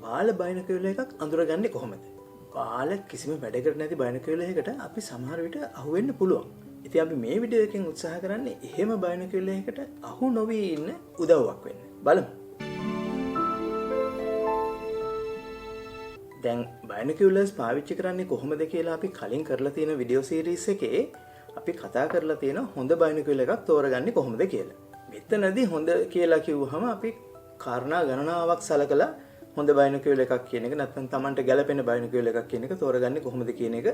බාල බයිනොකියුලර් එකක් අඳුරගන්නේ කොහොමද? බාල කිසිම වැඩකට නැති බයිනොකියුලර් එකකට අපි සමහර විට අහු වෙන්න පුළුවන්. ඉතින් අපි මේ වීඩියෝ එකෙන් උත්සාහ කරන්නේ එහෙම බයිනොකියුලර් එකකට අහු නොවී ඉන්න උදව්වක් වෙන්න. බලමු. දැන් බයිනොකියුලර්ස් පාවිච්චි කරන්නේ කොහොමද කියලා අපි කලින් කරලා තියෙන වීඩියෝ සීරීස් එකේ අපි කතා කරලා තියෙන හොඳ බයිනොකියුලර් එකක් තෝරගන්නේ කොහොමද කියලා. මෙතනදී හොඳ කියලා කිව්වහම අපි කාරණා ගණනාවක් සලකලා හොඳ බයිනොකියුලර් එකක් කියන එක නැත්නම් Tamanට ගැලපෙන බයිනොකියුලර් එකක් කියන එක තෝරගන්නේ කොහොමද කියන එක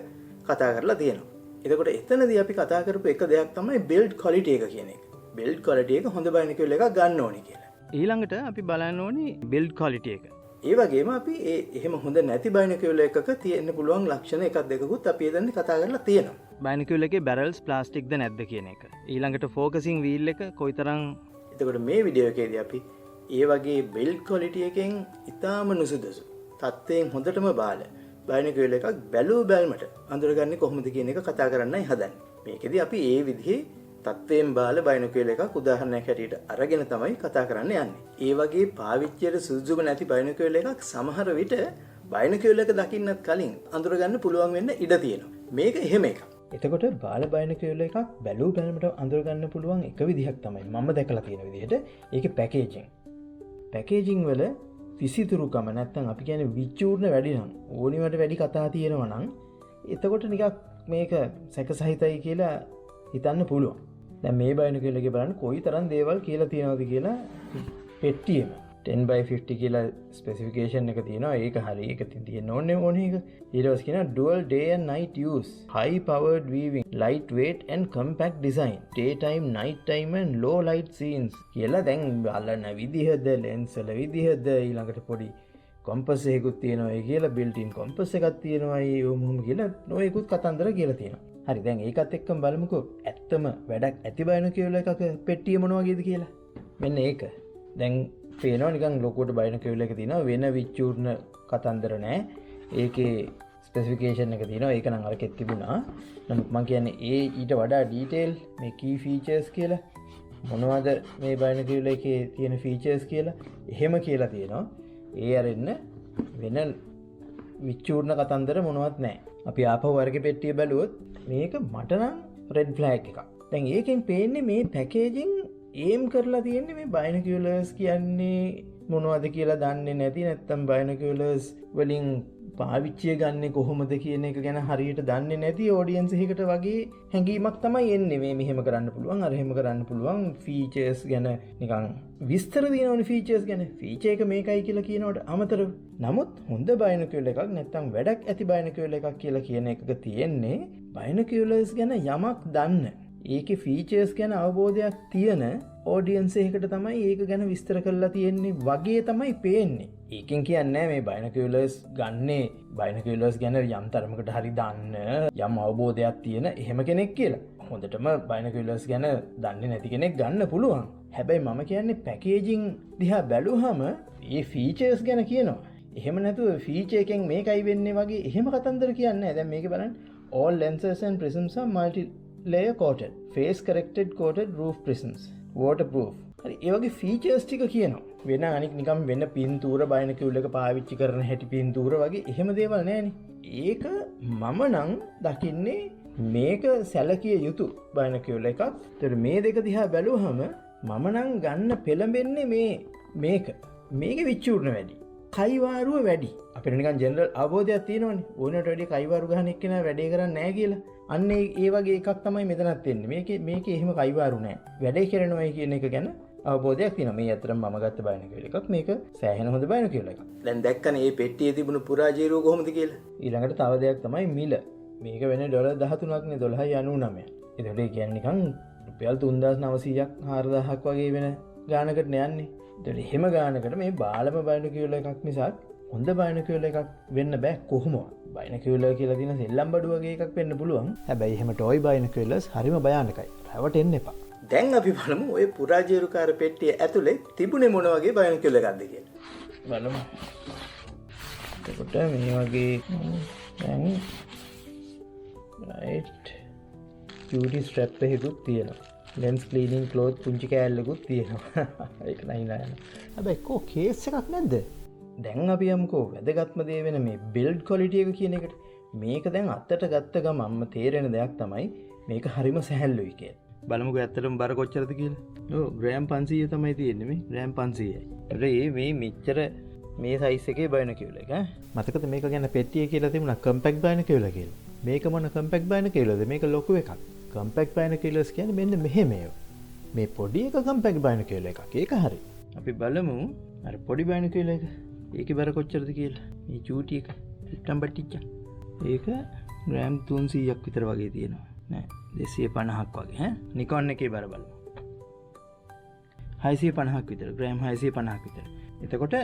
කතා කරලා තියෙනවා. එතකොට එතනදී අපි කතා කරපු එක දෙයක් තමයි build quality එක කියන එක. build quality එක හොඳ බයිනොකියුලර් එකක් ගන්න ඕනේ කියලා. ඊළඟට අපි බලන්න ඕනේ build quality එක. ඒ වගේම අපි එහෙම හොඳ නැති බයිනොකියුලර් එකක තියෙන්න පුළුවන් ලක්ෂණ එකක් දෙකකුත් අපි එතනදී කතා කරලා තියෙනවා. බයිනොකියුලර් එකේ barrels ප්ලාස්ටික්ද නැද්ද කියන එක. ඊළඟට focusing wheel එක කොයිතරම්. එතකොට මේ වීඩියෝ එකේදී අපි ඒ වගේ build quality එකෙන් ඉතාම නුසුදුසු තත්ත්වයෙන් හොඳටම බාල බයිනොකියුලර් එකක් බැලූ බැල්මට අඳුරගන්නේ කොහොමද කියන එක කතා කරන්නයි හදන්නේ. මේකෙදී අපි ඒ විදිහේ තත්ත්වයෙන් බාල බයිනොකියුලර් එකක් උදාහරණයක් හැටියට අරගෙන තමයි කතා කරන්න යන්නේ. ඒ වගේ පාවිච්චියට සුදුසුම නැති බයිනොකියුලර් එකක් සමහර විට බයිනොකියුලර් එක දකින්නත් කලින් අඳුරගන්න පුළුවන් වෙන්න ඉඩ තියෙනවා. මේක එහෙම එකක්. එතකොට බාල බයිනොකියුලර් එකක් බැලූ බැලමට අඳුරගන්න පුළුවන් එක විදිහක් තමයි මම දැකලා තියෙන විදිහට ඒකේ පැකේජිං වල විසිතුරුකම නැත්තම් අපි කියන්නේ විචූර්ණ වැඩි නම් ඕනිවට වැඩි කතා තියෙනවා නම් එතකොට නිකක් මේක සැක සහිතයි කියලා හිතන්න පුළුවන්. දැන් මේ බයිනොකියුලර් එකේ බලන්න කොයි තරම් දේවල් කියලා තියෙනවද කියලා පෙට්ටියෙම 10x50 කියලා ස්පෙસિෆිකේෂන් එක තියෙනවා. ඒක හරි. ඒක තියෙන්න ඕනේ එක. ඊට පස්සේ කියනවා dual day and night use, high powered viewing, lightweight and compact design, daytime, nighttime and low light scenes කියලා දැන් බලන විදිහද lens වල විදිහද ඊළඟට පොඩි කොම්පස් එකකුත් තියෙනවා. ඒ කියලා built in කොම්පස් එකක් තියෙනවා. ඒ මොහොම කියලා නොයෙකුත් කතන්දර කියලා තියෙනවා. හරි. දැන් ඒකත් එක්කම බලමුකෝ ඇත්තම වැඩක් ඇති බයිනොකියුලර් එකක පෙට්ටිය මොන වගේද කියලා. මෙන්න ඒක. දැන් පේනවා නිකන් ලොකුවට බයිනොකියුලර් එක තියෙනවා වෙන විචූර්ණ කතන්දර නැහැ. ඒකේ ස්පෙસિෆිකේෂන් එක තියෙනවා. ඒක නම් අරකෙත් තිබුණා. නමුත් මම කියන්නේ ඊට වඩා ඩීටේල් මේ key features කියලා මොනවද මේ බයිනොකියුලර් එකේ තියෙන features කියලා එහෙම කියලා තියෙනවා. ඒ අරින්න වෙන විචූර්ණ කතන්දර මොනවත් නැහැ. අපි ආපහු වර්ගේ පෙට්ටිය බැලුවොත් මේක මට නම් රෙඩ් ෆ්ලැග් එකක්. දැන් ඒකෙන් පේන්නේ මේ පැකේජින් ඒම් කරලා තියෙන්නේ මේ බයිනොකියුලර්ස් කියන්නේ මොනවද කියලා දන්නේ නැති නැත්තම් බයිනොකියුලර්ස් වලින් පාවිච්චිය ගන්න කොහොමද කියන එක ගැන හරියට දන්නේ නැති ඔඩියන්ස් එකකට වගේ හැඟීමක් තමයි එන්නේ. මේ මෙහෙම කරන්න පුළුවන් අර එහෙම කරන්න පුළුවන් ෆීචර්ස් ගැන නිකන් විස්තර දිනවනේ ෆීචර්ස් ගැන. ෆීචර් එක මේකයි කියලා කියනවට අමතරව නමුත් හොඳ බයිනොකියුලර් එකක් නැත්තම් වැඩක් ඇති බයිනොකියුලර් එකක් කියලා කියන එකක තියෙන්නේ බයිනොකියුලර්ස් ගැන යමක් දන්න ඒකේ ෆීචර්ස් ගැන අවබෝධයක් තියෙන ඔඩියන්ස් එකකට තමයි ඒක ගැන විස්තර කරලා තියෙන්නේ වගේ තමයි පේන්නේ. ඒකෙන් කියන්නේ මේ බයිනොකියුලර්ස් ගන්නේ බයිනොකියුලර්ස් ගැන යම් තරමකට හරි දන්න යම් අවබෝධයක් තියෙන එහෙම කෙනෙක් කියලා. හොඳටම බයිනොකියුලර්ස් ගැන දන්නේ නැති කෙනෙක් ගන්න පුළුවන්. හැබැයි මම කියන්නේ පැකේජින් දිහා බැලුවහම මේ ෆීචර්ස් ගැන කියනවා. එහෙම නැතුව ෆීචර් එකෙන් මේකයි වෙන්නේ වගේ එහෙම කතන්දර කියන්නේ නැහැ. දැන් මේක බලන්න all lenses and prisms are multi layer coated, face corrected coated roof prisms, waterproof. හරි ඒ වගේ ෆීචර්ස් ටික කියනවා. වෙන අනික නිකම් වෙන පින්තූර බයිනොකියුලර් එක පාවිච්චි කරන හැටි පින්තූර වගේ එහෙම දේවල් නැහැනේ. ඒක මම නම් දකින්නේ මේක සැලකිය යුතු බයිනොකියුලර් එකක්. ඒතර මේ දෙක දිහා බැලුවහම මම නම් ගන්න පෙළඹෙන්නේ මේකේ විචූර්ණ වැඩි. කයිවාරුව වැඩි. අපිට නිකන් ජෙනරල් අවබෝධයක් තියෙනවනේ. ඕනට වැඩි කයිවාරු ගහන එක්කෙනා වැඩේ කරන්නේ නැහැ කියලා. අන්න ඒ වගේ එකක් තමයි මෙතනත් වෙන්නේ. මේකේ එහෙම කයිවාරු නැහැ. වැඩේ කරනවයි කියන එක ගැන අවබෝධයක් තියෙනවා. මේ අතරම මම ගත්ත බයිනොකියුලර් එකක්. මේක සෑහෙන හොඳ බයිනොකියුලර් එකක්. දැන් දැක්කනේ මේ පෙට්ටියේ තිබුණු පුරාජීරුව කොහොමද කියලා. ඊළඟට තව දෙයක් තමයි මිල. මේක වෙන්නේ $13ක් නේ 12.99. ඒකට ඒ කියන්නේ නිකන් රුපියල් 3900ක් 4000ක් වගේ වෙන ගානකට යන්නේ. ඒකට එහෙම ගානකට මේ බාලම බයිනොකියුලර් එකක් මිසක් හොඳ බයිනොකියුලර් එකක් වෙන්න බෑ කොහොමවත්. බයිනොකියුලර් කියලා තියෙන සෙල්ලම් බඩු වගේ එකක් වෙන්න පුළුවන්. හැබැයි එහෙම ටොයි බයිනොකියුලර්ස් හරිම භයානකයි. රැවටෙන්න එපා. දැන් අපි බලමු ওই පුරාජේරුකාර පෙට්ටිය ඇතුලේ තිබුණේ මොන වගේ බයිනොකියුලර් එකක්ද කියලා. බලමු. එතකොට මේ වගේ දැන් right beauty strap එකකුත් තියෙනවා. lens cleaning cloth පුංචි කෑල්ලකුත් තියෙනවා. ඒක නයි නෑ. හැබැයි කේස් එකක් නැද්ද? දැන් අපි යමුකෝ වැදගත්ම දේ වෙන මේ බිල්ඩ් ක්වොලිටි එක කියන එකට. මේක දැන් අත්තට ගත්ත ගමන්ම තේරෙන දෙයක් තමයි මේක හරිම සැහැල්ලුයි කියලා. බලමුකෝ ඇත්තටම බර කොච්චරද කියලා. ඔව් ග්‍රෑම් 500 තමයි තියෙන්නේ මේ. ග්‍රෑම් 500යි. ඒත් මේ මෙච්චර මේ සයිස් එකේ බයිනොකියුල එක. මතකද මේක ගැන පෙට්ටිය කියලා තිබුණා කම්පැක්ට් බයිනොකියුල කියලා. මේක මොන කම්පැක්ට් බයිනොකියුලද? මේක ලොකු එකක්. කම්පැක්ට් බයිනොකියුලස් කියන්නේ මෙන්න මෙහෙම ඒවා. මේ පොඩි එක කම්පැක්ට් බයිනොකියුල එකක්. ඒක හරි. අපි බලමු අර පොඩි බයිනොකියුල එක. ඒකේ බර කොච්චරද කියලා. මේ චූටි එක. පිටම් බට්ටිච්චා. ඒක ග්‍රෑම් 300ක් විතර වගේ තියෙනවා. නෑ 250ක් වගේ ඈ. නිකෝන් එකේ බර බලමු. 650ක් විතර. ග්‍රෑම් 650ක් විතර. එතකොට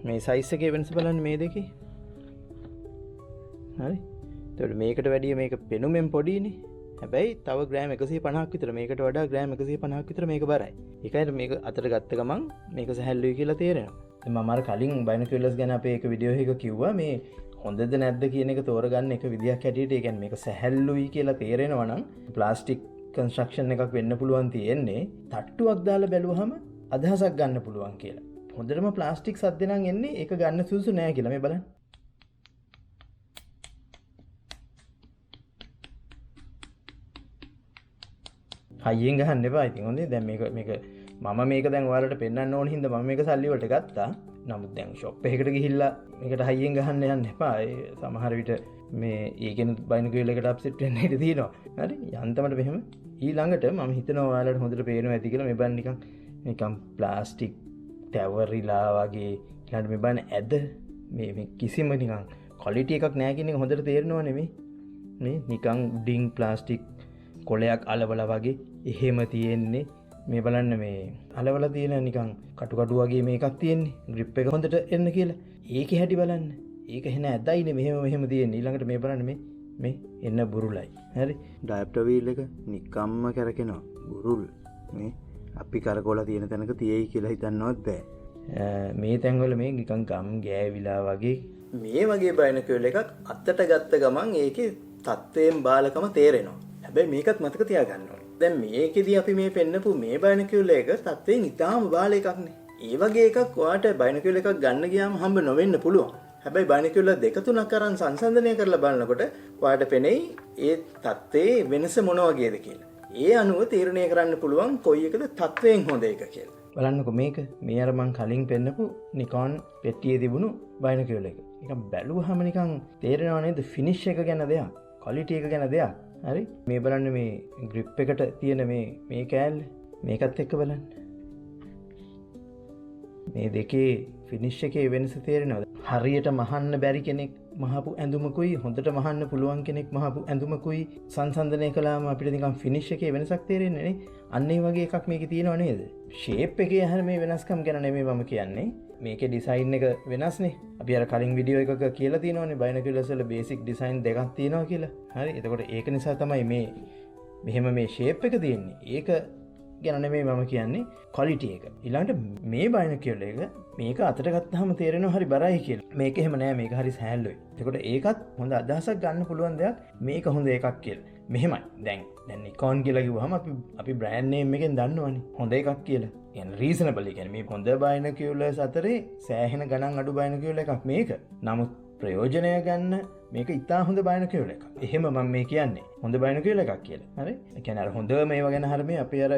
මේ සයිස් එකේ වෙනස බලන්න මේ දෙකේ. හරි. එතකොට මේකට වැඩිය මේක පෙනුමෙන් පොඩිනේ. හැබැයි තව ග්‍රෑම් 150ක් විතර මේකට වඩා ග්‍රෑම් 150ක් විතර මේක බරයි. ඒකයි මේක අතට ගත්ත ගමන් මේක සැහැල්ලුයි කියලා තේරෙනවා. මම අර කලින් බයිනොකියුලර්ස් ගැන අපේ එක වීඩියෝ එකක කිව්වා මේ හොඳද නැද්ද කියන එක තෝරගන්න එක විදියක් හැටියට. ඒ කියන්නේ මේක සැහැල්ලුයි කියලා තේරෙනවා නම් ප්ලාස්ටික් කන්ස්ට්‍රක්ෂන් එකක් වෙන්න පුළුවන් තියෙන්නේ තට්ටුවක් දාලා බැලුවහම අදහසක් ගන්න පුළුවන් කියලා. හොඳටම ප්ලාස්ටික් සද්ද නම් එන්නේ ඒක ගන්න සුදුසු නෑ කියලා මේ බලන්න. හයියෙන් ගහන්න එපා. ඉතින් හොඳේ. දැන් මේක මම මේක දැන් ඔයාලට පෙන්වන්න ඕන හින්දා මම මේක සල්ලි වලට ගත්තා. නමුත් දැන් ෂොප් එකකට ගිහිල්ලා මේකට හයියෙන් ගහන්න යන්න එපා. ඒ සමහර විට මේ ඒකෙන බයිනොකියුලර් එකට අප්සෙට් වෙන්න ඉඩ තියෙනවා. හරි. යන්තමට මෙහෙම ඊළඟට මම හිතනවා ඔයාලට හොඳට පේනවා ඇති කියලා. මේ බලන්න නිකන් ප්ලාස්ටික් ටැවරිලා වගේ ඊළඟට මේ බලන්න ඇද මේ කිසිම නිකන් ක්වොලිටි එකක් නැහැ කියන එක හොඳට තේරෙනවා නෙමෙයි. මේ නිකන් ඩිං ප්ලාස්ටික් කොලයක් අලවලා වගේ එහෙම තියෙන්නේ. මේ බලන්න මේ අලවලා තියෙන නිකන් කටු වගේ මේකක් තියෙන්නේ. ග්‍රිප් එක හොඳට එන්න කියලා. ඒකේ හැටි බලන්න. ඒක එහෙන ඇදයිනේ මෙහෙම තියෙන්නේ. ඊළඟට මේ බලන්න මේ එන්න බුරුලයි. හරි. ඩයප්ටර් වීල් එක නිකම්ම කරකිනවා. බුරුල්. මේ අපි කරකෝලා තියෙන තැනක තියෙයි කියලා හිතන්නවත් බෑ. මේ තැන්වල මේ නිකන් ගම් ගෑවිලා වගේ මේ වගේ බයිනොකියුලර් එකක් අත්තට ගත්ත ගමන් ඒකේ තත්ත්වයෙන් බාලකම තේරෙනවා. හැබැයි මේකත් මතක තියාගන්න ඕනේ. දැන් මේකෙදී අපි මේ පෙන්නපු මේ බයිනොකියුලර් එක තත්ත්වයෙන් ඉතාම බාල එකක්නේ. ඒ වගේ එකක් ඔයාට බයිනොකියුලර් එකක් ගන්න ගියාම හම්බ නොවෙන්න පුළුවන්. හැබැයි බයිනොකියුලර් දෙක තුනක් අරන් සංසන්දනය කරලා බලනකොට ඔයාට පෙනෙයි ඒ තත්ත්වයේ වෙනස මොන වගේද කියලා. ඒ අනුව තීරණය කරන්න පුළුවන් කොයි එකද තත්ත්වයෙන් හොඳ එක කියලා. බලන්නකො මේක මේ අර මං කලින් පෙන්නපු නිකෝන් පෙට්ටියේ තිබුණු බයිනොකියුලර් එක. නිකන් බැලුවහම නිකන් තේරෙනව නේද ෆිනිෂ් එක ගැන දෙයක්, ක්වොලිටි එක ගැන දෙයක්. හරි. මේ බලන්න මේ ග්‍රිප් එකට තියෙන මේ කෑල්ල මේකත් එක්ක බලන්න. මේ දෙකේ ෆිනිෂ් එකේ වෙනස තේරෙනවද? හරියට මහන්න බැරි කෙනෙක් මහපු ඇඳුමකුයි හොඳට මහන්න පුළුවන් කෙනෙක් මහපු ඇඳුමකුයි සංසන්දනය කළාම අපිට නිකන් ෆිනිෂ් එකේ වෙනසක් තේරෙන්නේ නේ. අන්න ඒ වගේ එකක් මේකේ තියෙනව නේද? ෂේප් එකේ හැර මේ වෙනස්කම් ගැන නෙමෙයි මම කියන්නේ. මේකේ ඩිසයින් එක වෙනස්නේ. අපි අර කලින් වීඩියෝ එකක කියලා තියෙනවානේ බයිනොකියුලර්ස් වල බේසික් ඩිසයින් දෙකක් තියෙනවා කියලා. හරි. එතකොට ඒක නිසා තමයි මෙහෙම මේ ෂේප් එක තියෙන්නේ. ඒක ගැන නෙමෙයි මම කියන්නේ ක්වොලිටි එක. ඊළඟට මේ බයිනොකියුලර් එක මේක අතට ගත්තාම තේරෙනවා හරි බරයි කියලා. මේක එහෙම නෑ. මේක හරි සෑහලුයි. එතකොට ඒකත් හොඳ අදහසක් ගන්න පුළුවන් දෙයක්. මේක හොඳ එකක් කියලා. මෙහෙමයි. දැන් නිකෝන් කියලා කිව්වහම අපි බ්‍රෑන්ඩ් නේම් එකෙන් දන්නවනේ. හොඳ එකක් කියලා. කියන්නේ රීසනබල්. කියන්නේ මේ හොඳ බයිනොකියුලර්ස් අතරේ සෑහෙන ගණන් අඩු බයිනොකියුලර් එකක් මේක. නමුත් ප්‍රයෝජනය ගන්න මේක ඉතා හොඳ බයිනොකියුලර් එකක්. එහෙම මම මේ කියන්නේ හොඳ බයිනොකියුලර් එකක් කියලා. හරි? ඒ කියන්නේ අර හොඳ මේවා ගැන හරිය මේ අපි අර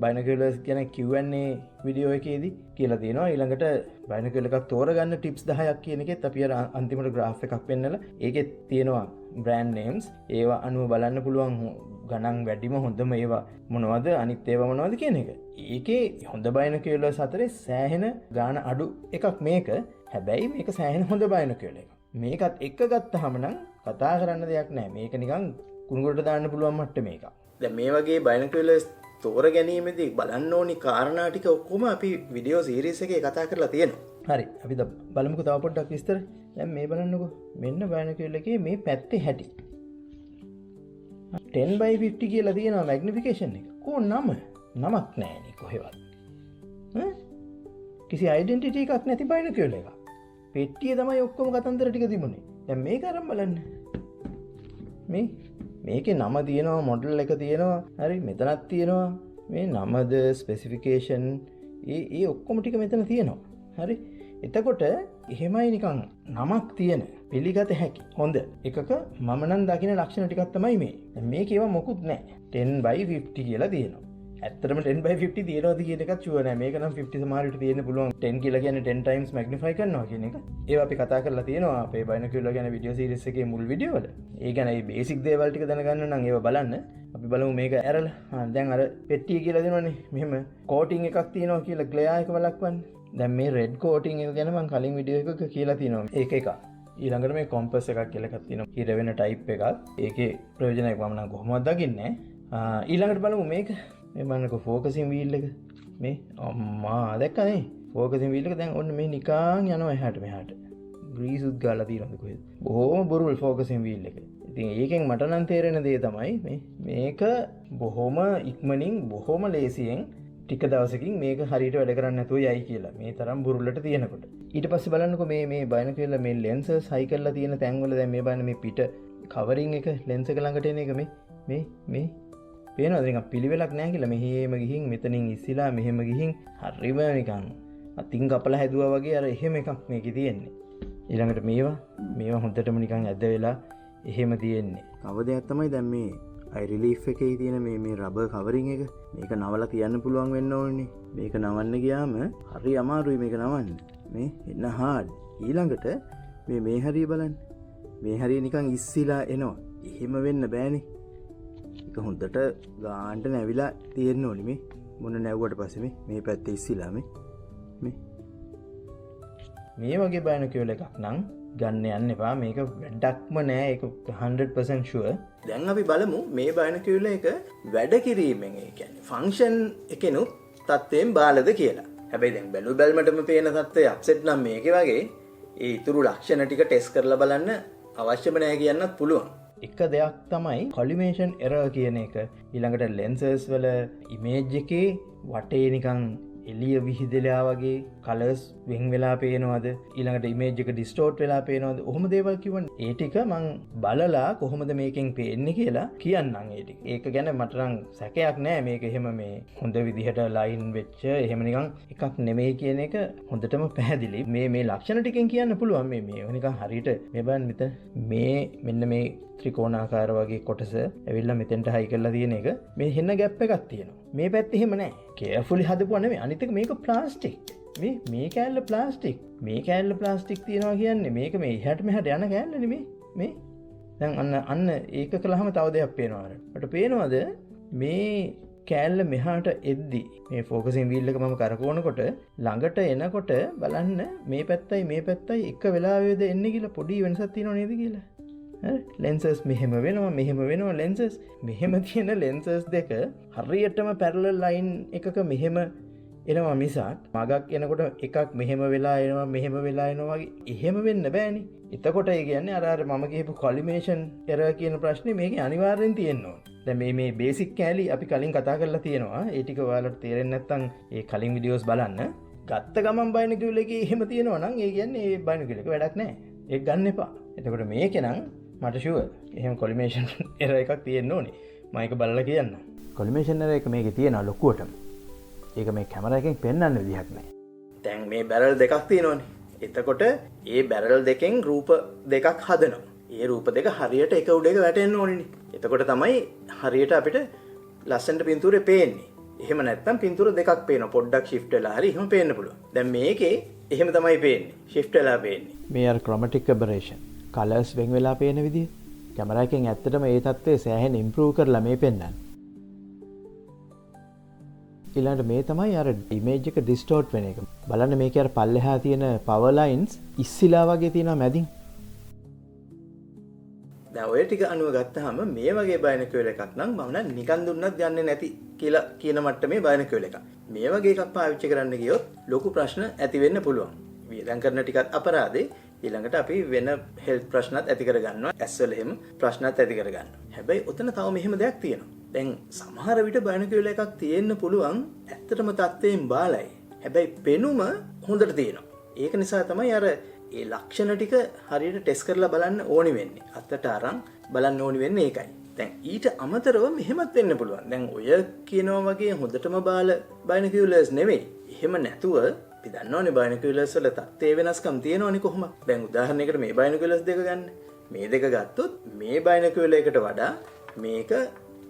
බයිනොකියුලර්ස් ගැන Q&A වීඩියෝ එකේදී කියලා තියෙනවා. ඊළඟට බයිනොකියුලර් එකක් තෝරගන්න ටිප්ස් 10ක් කියන එකෙත් අපි අර අන්තිමට graph එකක් පෙන්නලා ඒකෙත් තියෙනවා brand names. ඒවා අනුව බලන්න පුළුවන් ගණන් වැඩිම හොඳම ඒවා මොනවද අනිත් ඒවා මොනවද කියන එක. ඒකේ හොඳ බයිනොකියුලර්ස් අතරේ සෑහෙන ගාණ අඩු එකක් මේක. හැබැයි මේක සෑහෙන හොඳ බයිනොකියුලර් එකක්. මේකත් එක්ක ගත්තාම නම් කතා කරන්න දෙයක් නැහැ. මේක නිකන් කුණුගොඩට දාන්න පුළුවන් මට්ටමේ එකක්. දැන් මේ වගේ බයිනොකියුලර්ස් තෝර ගැනීමේදී බලන්න ඕනි කාරණා ටික ඔක්කොම අපි වීඩියෝ සීරීස් එකේ කතා කරලා තියෙනවා. හරි. අපි බලමුකෝ තව පොඩ්ඩක් විස්තර. දැන් මේ බලන්නකෝ. මෙන්න බයිනොකියුලර් එකේ මේ පැත්තේ හැටි. 10x50 කියලා තියෙනවා මැග්නිෆිකේෂන් එක. නමක් නැහැ කොහෙවත්. කිසි ඩෙන්ටිටි එකක් නැති බයිනොකියුලර් එකක්. පෙට්ටිය තමයි ඔක්කොම කතන්දර ටික තිබුණේ. දැන් මේක අරන් බලන්න. මේකේ නම තියෙනවා, මොඩල් එක තියෙනවා. හරි. මෙතනක් තියෙනවා. මේ නමද ස්පෙસિෆිකේෂන් ඒ ඔක්කොම ටික මෙතන තියෙනවා. හරි. එතකොට එහෙමයි නිකන් නමක් තියෙන පිළිගත හැකි හොඳ එකක මම නම් දකින ලක්ෂණ ටිකක් තමයි මේ. දැන් මේක ඒවා මොකුත් නැහැ. 10/50 කියලා තියෙනවා. ඇත්තටම 10/50 තියෙනවද කියන එකත් ෂුවර් නෑ. මේක නම් 50 සමහරවිට තියෙන්න පුළුවන්. 10 කියලා කියන්නේ 10 times magnify කරනවා කියන එක. ඒවා අපි කතා කරලා තියෙනවා අපේ බයිනොකියුලර් ගැන වීඩියෝ සීරීස් එකේ මුල් වීඩියෝ වල. ඒ ගැන මේ බේසික් දේවල් ටික දැනගන්න නම් ඒවා බලන්න. අපි බලමු මේක ඇරලා. දැන් අර පෙට්ටිය කියලා දෙනවනේ. මෙහෙම කෝටින් එකක් තියෙනවා කියලා ග්ලෙයා එක වලක්වන්න. දැන් මේ රෙඩ් කෝටින් එක ගැන මම කලින් වීඩියෝ එකක කියලා තියෙනවා. ඒක එකක්. ඊළඟට මේ කොම්පස් එකක් කියලා එකක් තියෙනවා. හිර වෙන ටයිප් එකක්. ඒකේ ප්‍රයෝජනයක් මම නම් කොහොමවත් දකින්නේ නැහැ. ඊළඟට බලමු මේක. මේ බලන්නකො ෆෝකසින් වීල් එක. මේ අම්මා දැක්කනේ. ෆෝකසින් වීල් එක දැන් ඔන්න මේ නිකාන් යනවා එහාට මෙහාට. ග්‍රීසුත් ගාලා තියෙනවද කොහෙද? බොහොම බොරුල් ෆෝකසින් වීල් එක. ඉතින් ඒකෙන් මට නම් තේරෙන දේ තමයි මේක බොහොම ඉක්මනින් බොහොම ලේසියෙන් ටික දවසකින් මේක හරියට වැඩ කරන්නේ නැතුව යයි කියලා. මේ තරම් බුරුල්ලට තියෙනකොට. ඊට පස්සේ බලන්නකො මේ බයිනොකියුලර් මේ ලෙන්සස් හයි කරලා තියෙන තැන්වල දැන් මේ බලන්න මේ පිට කවරින් එක ලෙන්ස් එක ළඟට එන එක මේ පේනවද නිකන් පිළිවෙලක් නැහැ කියලා. මෙහෙම ගිහින් මෙතනින් ඉස්සිලා මෙහෙම ගිහින් හරිම නිකන් අතින් කපලා හැදුවා වගේ අර එහෙම එකක් මේකේ තියෙන්නේ. ඊළඟට මේවා හොඳටම නිකන් ඇද වෙලා එහෙම තියෙන්නේ. කවදයක් තමයි දැන් මේ අයි රිලීෆ් එකේ තියෙන මේ රබර් කවරින් එක මේක නවලා තියන්න පුළුවන් වෙන්න ඕනේ. මේක නවන්න ගියාම හරි අමාරුයි මේක නවන්න. මේ එන්න හાર્ඩ්. ඊළඟට මේ හරිය බලන්න. මේ හරිය නිකන් ඉස්සිලා එනවා. එහෙම වෙන්න බෑනේ. ඒක හොඳට ගානට නැවිලා තියෙන්න ඕනි මේ. මොන නැවුවට පස්සේ මේ පැත්තේ ඉස්සිලා මේ වගේ බයිනොකියුලර් එකක් නම් ගන්න යන්න එපා. මේක වැඩක්ම නෑ. ඒක 100% ෂුවර්. දැන් අපි බලමු මේ බයිනොකියුලර් එක වැඩ කිරීමෙන් ඒ කියන්නේ ෆන්ක්ෂන් එකෙනුත් තත්ත්වයෙන් බාලද කියලා. හැබැයි දැන් බැලු බැලමටම පේන තත්ත්වය අප්සෙට් නම් මේකේ වගේ ඒ ඉතුරු ලක්ෂණ ටික ටෙස්ට් කරලා බලන්න අවශ්‍යම නෑ කියන්නත් පුළුවන්. එක දෙයක් තමයි කොලිමේෂන් එරර් කියන එක. ඊළඟට ලෙන්සස් වල ඉමේජ් එකේ වටේ නිකන් එළිය විහිදලා වගේ කලර්ස් වෙන් වෙලා පේනවද? ඊළඟට ඉමේජ් එක ඩිස්ටෝට් වෙලා පේනවද? ඔහොම දේවල් කිව්වනේ. ඒ ටික මං බලලා කොහොමද මේකෙන් පේන්නේ කියලා කියන්නම් ඒ ටික. ඒක ගැන මට නම් සැකයක් නෑ. මේක එහෙම මේ හොඳ විදිහට ලයින් වෙච්ච එහෙම නිකන් එකක් නෙමෙයි කියන එක හොඳටම පැහැදිලි. මේ ලක්ෂණ ටිකෙන් කියන්න පුළුවන් මේ නිකන් හරියට මේ බලන්න මෙතන මෙන්න මේ ත්‍රිකෝණාකාර වගේ කොටස ඇවිල්ලා මෙතෙන්ට හයි කරලා තියෙන එක මේ හෙන්න ගැප් එකක් තියෙනවා. මේ පැත්තේ එහෙම නැහැ. කේර්ෆුලි හදපුවා නෙමෙයි. අනිත් එක මේක ප්ලාස්ටික්. මේ කෑල්ල ප්ලාස්ටික්. මේ කෑල්ල ප්ලාස්ටික් තියනවා කියන්නේ මේක මේ එහාට මෙහාට යන කෑල්ල නෙමෙයි. මේ දැන් අන්න ඒක කළාම තව දෙයක් පේනවා. මට පේනවද මේ කෑල්ල මෙහාට එද්දි මේ ෆෝකසින් වීල් එක මම කරකවනකොට ළඟට එනකොට බලන්න මේ පැත්තයි එක වෙලාවෙද එන්නේ කියලා පොඩි වෙනසක් තියෙනව නේද කියලා. ලෙන්සස් මෙහෙම වෙනවා ලෙන්සස් මෙහෙම තියෙන ලෙන්සස් දෙක හරියටම පැරලල් ලයින් එකක මෙහෙම එනවා මිසක් මගක් එනකොට එකක් මෙහෙම වෙලා එනවා වගේ එහෙම වෙන්න බෑනේ. එතකොට ඒ කියන්නේ අර මම කියපු කොලිමේෂන් එරර් කියන ප්‍රශ්නේ මේකේ අනිවාර්යෙන් තියෙන්න ඕන. දැන් මේ බේසික් කෑලි අපි කලින් කතා කරලා තියෙනවා. ඒ ටික ඔයාලට තේරෙන්නේ නැත්නම් ඒ කලින් වීඩියෝස් බලන්න. ගත්ත ගමන් බයිනොකියුලර් එකේ එහෙම තියෙනවා නම් ඒ කියන්නේ ඒ බයිනොකියුලර් එක වැඩක් නැහැ. ඒක ගන්න එපා. එතකොට මේකේ නම් මට ෂුවර් එහෙම කොලිමේෂන් එරර් එකක් තියෙන්න ඕනේ. මම ඒක බලලා කියන්න. කොලිමේෂන් එරර් එක මේකේ තියෙනවා ලොකුවටම. ඒක මේ කැමරා එකෙන් පෙන්වන්න විදිහක් නැහැ. දැන් මේ බැරල් දෙකක් තියෙනවනේ. එතකොට ඒ බැරල් දෙකෙන් රූප දෙකක් හදනවා. ඒ රූප දෙක හරියට එක උඩ එක වැටෙන්න ඕනේනේ. එතකොට තමයි හරියට අපිට ලස්සනට පින්තූරේ පේන්නේ. එහෙම නැත්නම් පින්තූර දෙකක් පේනවා. පොඩ්ඩක් shift වෙලා හරි එහෙම පේන්න පුළුවන්. දැන් මේකේ එහෙම තමයි පේන්නේ. shift වෙලා පේන්නේ. මේ අර chromatic aberration කලර්ස් වෙන් වෙලා පේන විදිය කැමරා එකෙන් ඇත්තටම ඒ තත්ත්වය සෑහෙන ඉම්ප්‍රූව් කරලා මේ පෙන්නන්නේ. ඊළඟට මේ තමයි අර ඉමේජ් එක ඩිස්ටෝට් වෙන එක. බලන්න මේකේ අර පල්ලෙහා තියෙන පවර් ලයින්ස් ඉස්සිලා වගේ තියෙනවා මැදින්. දැන් ඔය ටික අනුව ගත්තාම මේ වගේ බයිනොකියුලර් එකක් නම් මම නම් නිකන් දුන්නත් ගන්නෙ නැති කියලා කියන මට්ටමේ බයිනොකියුලර් එකක්. මේ වගේ එකක් පාවිච්චි කරන්න ගියොත් ලොකු ප්‍රශ්න ඇති වෙන්න පුළුවන්. වියදම් කරන ටිකත් අපරාධේ. ඊළඟට අපි වෙන හෙල්ත් ප්‍රශ්නත් ඇති කරගන්නවා. ඇස්වල එහෙම ප්‍රශ්නත් ඇති කරගන්නවා. හැබැයි ඔතන තව මෙහෙම දෙයක් තියෙනවා. දැන් සමහර විට බයිනොකියුලර් එකක් තියෙන්න පුළුවන් ඇත්තටම තත්ත්වයෙන් බාලයි. හැබැයි පෙනුම හොඳට තියෙනවා. ඒක නිසා තමයි අර ඒ ලක්ෂණ ටික හරියට ටෙස්ට් කරලා බලන්න ඕනි වෙන්නේ. අතට අරන් බලන්න ඕනි වෙන්නේ ඒකයි. දැන් ඊට අමතරව මෙහෙමත් වෙන්න පුළුවන්. දැන් ඔය කියනවා වගේ හොඳටම බාල බයිනොකියුලර්ස් නෙවෙයි. එහෙම නැතුව අපි දන්නවනේ බයිනොකියුලර්ස් වල තත්ත්වයේ වෙනස්කම් තියෙනවනේ කොහොම. දැන් උදාහරණයකට මේ බයිනොකියුලර්ස් දෙක ගන්න. මේ දෙක ගත්තොත් මේ බයිනොකියුලර් එකට වඩා මේක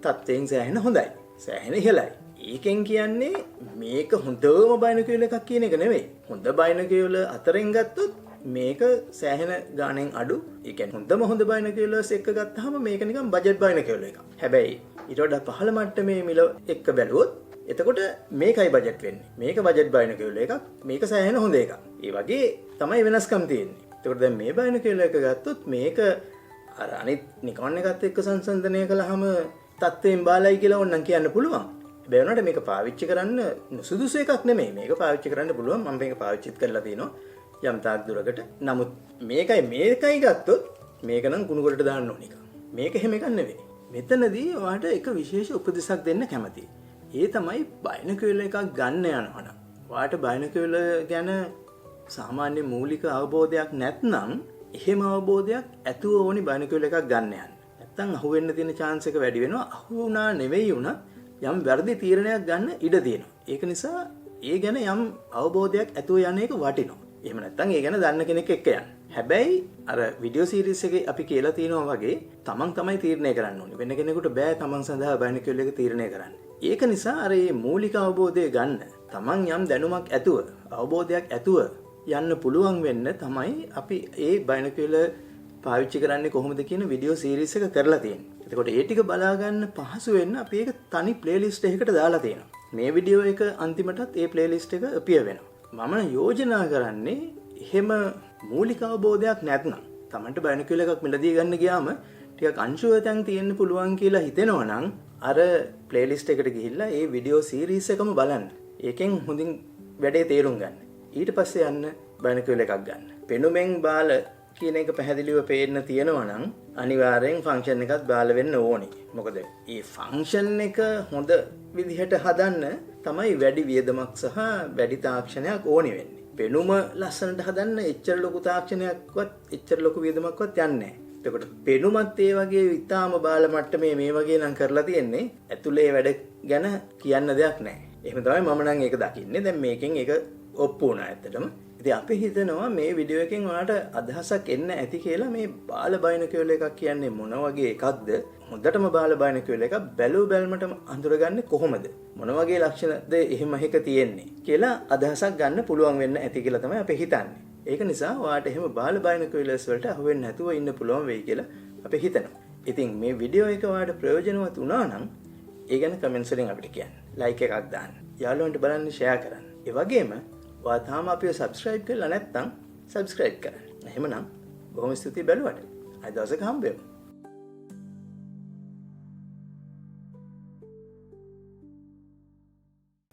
තත්ත්වයෙන් සෑහෙන හොඳයි. සෑහෙන ඉහළයි. ඒකෙන් කියන්නේ මේක හොඳම බයිනොකියුලර් එකක් කියන එක නෙවෙයි. හොඳ බයිනොකියුලර් අතරින් ගත්තොත් මේක සෑහෙන ගාණෙන් අඩු. ඒ කියන්නේ හොඳ බයිනොකියුලර්ස් එක ගත්තාම මේක නිකන් බජට් බයිනොකියුලර් එකක්. හැබැයි ඊට වඩා පහළ මට්ටමේ මිල එක්ක බැලුවොත් එතකොට මේකයි බජට් වෙන්නේ. මේක බජට් බයිනොකියුලර් එකක්. මේක සෑහෙන හොඳ එකක්. ඒ වගේ තමයි වෙනස්කම් තියෙන්නේ. එතකොට දැන් මේ බයිනොකියුලර් එක ගත්තොත් මේක අර අනිත් නිකන් එකත් එක්ක සංසන්දනය කළාම තත්ත්වයෙන් බාලයි කියලා ඕනනම් කියන්න පුළුවන්. හැබැයි උනට මේක පාවිච්චි කරන්න නුසුදුසු එකක් නෙමෙයි. මේක පාවිච්චි කරන්න පුළුවන්. මම මේක පාවිච්චිත් කරලා තියෙනවා යම් තාක් දුරකට. නමුත් මේකයි ගත්තොත් මේක නම් කුණු කොටට දාන්න ඕන එක. මේක එහෙම එකක් නෙවෙයි. මෙතනදී ඔයාලට එක විශේෂ උපදෙසක් දෙන්න කැමතියි. ඒ තමයි බයිනොකියුලර් එකක් ගන්න යනවා නම් ඔයාලට බයිනොකියුලර් ගැන සාමාන්‍ය මූලික අවබෝධයක් නැත්නම් එහෙම අවබෝධයක් ඇතුව ඕනි බයිනොකියුලර් එකක් ගන්න යන්න. නැත්තම් අහුවෙන්න තියෙන chance එක වැඩි වෙනවා. අහු වුණා නෙවෙයි වුණත් යම් වැරදි තීරණයක් ගන්න ඉඩ තියෙනවා. ඒක නිසා ඒ ගැන යම් අවබෝධයක් ඇතුව යන එක වටිනවා. එහෙම නැත්තම් ඒ ගැන දන්න කෙනෙක් එක්ක යන්න. හැබැයි අර වීඩියෝ සීරීස් එකේ අපි කියලා තියෙනවා වගේ තමන් තමයි තීරණය කරන්න ඕනේ. වෙන කෙනෙකුට බෑ තමන් සඳහා බයිනොකියුලර් එක තීරණය කරන්න. ඒක නිසා අර මේ මූලික අවබෝධය ගන්න තමන් යම් දැනුමක් ඇතුව අවබෝධයක් ඇතුව යන්න පුළුවන් වෙන්න තමයි අපි මේ බයිනොකියුලර් පාවිච්චි කරන්නේ කොහොමද කියන වීඩියෝ සීරීස් එක කරලා තියෙන්නේ. එතකොට ඒ ටික බලා ගන්න පහසු වෙන්න අපි ඒක තනි ප්ලේලිස්ට් එකකට දාලා තියෙනවා. මේ වීඩියෝ එක අන්තිමටත් ඒ ප්ලේලිස්ට් එක අපිය වෙනවා. මම යෝජනා කරන්නේ එහෙම මූලික අවබෝධයක් නැත්නම් Tamanට බයිනොකියුලර් එකක් මිලදී ගන්න ගියාම ටිකක් අංශුව තැන් තියෙන්න පුළුවන් කියලා හිතෙනවා නම් අර ප්ලේලිස්ට් එකට ගිහිල්ලා ඒ වීඩියෝ සීරීස් එකම බලන්න. ඒකෙන් හොඳින් වැඩේ තේරුම් ගන්න. ඊට පස්සේ යන්න බයිනොකියුලර් එකක් ගන්න. පෙනුමෙන් බාල කියන එක පැහැදිලිව පේන්න තියෙනවා නම් අනිවාර්යෙන් ෆන්ක්ෂන් එකත් බාල වෙන්න ඕනේ. මොකද මේ ෆන්ක්ෂන් එක හොඳ විදිහට හදන්න තමයි වැඩි වියදමක් සහ වැඩි තාක්ෂණයක් ඕනි වෙන්නේ. පෙනුම ලස්සනට හදන්න එච්චර ලොකු තාක්ෂණයක්වත් එච්චර ලොකු වියදමක්වත් යන්නේ නැහැ. එතකොට පෙනුමත් ඒ වගේ ඉතාම බාල මට්ටමේ මේ වගේ නම් කරලා තියෙන්නේ. ඇතුලේ වැඩ ගැන කියන්න දෙයක් නැහැ. එහෙම තමයි මම නම් ඒක දකින්නේ. දැන් මේකෙන් ඒක ඔප්පු වුණා ඇත්තටම. ඉතින් අපි හිතනවා මේ වීඩියෝ එකෙන් ඔයාලට අදහසක් එන්න ඇති කියලා මේ බාල බයිනොකියුලර් එකක් කියන්නේ මොන වගේ එකක්ද? හොඳටම බාල බයිනොකියුලර් එකක් බැලුව බැලමටම අඳුරගන්නේ කොහොමද? මොන වගේ ලක්ෂණද එහෙම එක තියෙන්නේ කියලා අදහසක් ගන්න පුළුවන් වෙන්න ඇති කියලා තමයි අපි හිතන්නේ. ඒක නිසා ඔයාලට එහෙම බාල බයිනොකියුලර්ස් වලට අහු වෙන්නේ නැතුව ඉන්න පුළුවන් වෙයි කියලා අපි හිතනවා. ඉතින් මේ වීඩියෝ එක ඔයාලට ප්‍රයෝජනවත් වුණා නම් ඒ ගැන කමෙන්ට්ස් වලින් අපිට කියන්න. ලයික් එකක් දාන්න. යාළුවන්ට බලන්න ෂෙයා කරන්න. ඒ වගේම ඔයා තාම අපිව සබ්ස්ක්‍රයිබ් කරලා නැත්නම් සබ්ස්ක්‍රයිබ් කරන්න. එහෙමනම් බොහොම ස්තුතියි බැලුවට. අද දවසක හම්බෙමු.